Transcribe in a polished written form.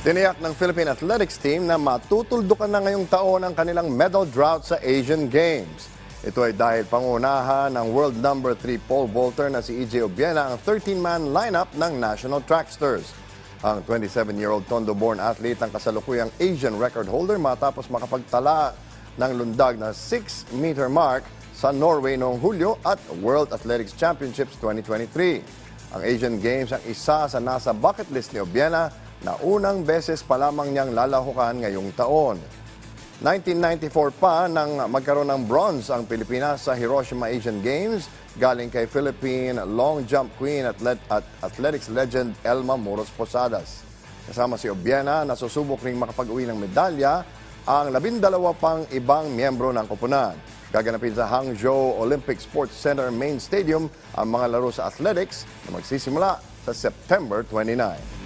Tiniyak ng Philippine Athletics team na matutuldukan na ngayong taon ang kanilang medal drought sa Asian Games. Ito ay dahil pangunahan ng world number 3 pole vaulter na si EJ Obiena ang 13-man lineup ng National Tracksters. Ang 27-year-old Tondo-born athlete ang kasalukuyang Asian record holder matapos makapagtala ng lundag na 6-meter mark sa Norway noong Hulyo at World Athletics Championships 2023. Ang Asian Games ang isa sa nasa bucket list ni Obiena na unang beses pa lamang niyang lalahukan ngayong taon. 1994 pa nang magkaroon ng bronze ang Pilipinas sa Hiroshima Asian Games galing kay Philippine long jump queen at athletics legend Elma Moros Posadas. Kasama si Obiena na susubok ring makapag-uwi ng medalya ang 12 pang ibang miyembro ng koponan. Gaganapin sa Hangzhou Olympic Sports Center Main Stadium ang mga laro sa athletics na magsisimula sa September 29.